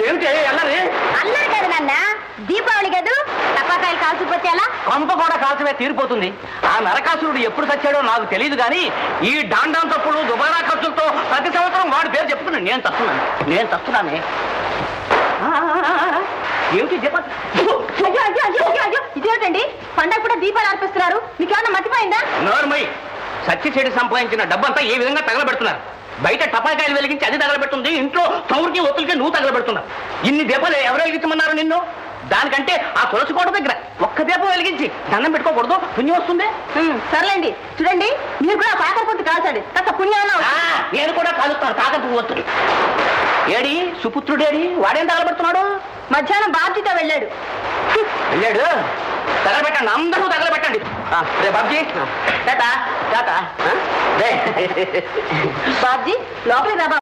ఏమిటి అల్లరి? అల్లరి కదా నాన్న, దీపావళి కదూ, టపాకాయలు కాల్చిపోతే ఎలా? కొంప కూడా కాల్చమే తీరిపోతుంది. ఆ నరకాసురుడు ఎప్పుడు చచ్చాడో నాకు తెలియదు కానీ ఈ డాండాం తప్పులు దుబారా ఖర్చులతో ప్రతి సంవత్సరం వాడి పేరు చెప్పుకున్నాను. నేను తస్తున్నానే. ఏమిటి దీపం? అయ్యో అయ్యో అయ్యో అయ్యో అయ్యో, ఇదేమిటండి పండగ కూడా దీపాలు అర్పిస్తున్నారు? మీకేమన్నా మర్చిపోయిందా? నోర్మై, సచ్చి చెడి సంపాదించిన డబ్బంతా ఏ విధంగా తగలబెడుతున్నారు? బయట టపాకాయలు వెలిగించి అది తగలబెడుతుంది, ఇంట్లో చౌరికి ఒత్తులకి నువ్వు తగలబెడుతున్నావు. ఇన్ని దీపాలు ఎవరు వెలిగించమన్నారు నిన్ను? దానికంటే ఆ తులసి కోట దగ్గర ఒక్క దీపం వెలిగించి దండం పెట్టుకోకూడదు? పుణ్యం వస్తుంది. సర్లేండి, చూడండి మీరు కూడా కాకర పొట్టు కాల్చండి, కాస్త పుణ్యం. నేను కూడా కాలుస్తాను కాకర పువ్వు. ఏడి సుపుత్రుడేడి? వాడేం తగలబెడుతున్నాడు? మధ్యాహ్నం బాధ్యత వెళ్ళాడు. తగలబెట్టండి, అందరూ తగలబెట్టండి. రే బాబ్జీ, టాటా టాటా. బాబ్జీ లోపలికి రా.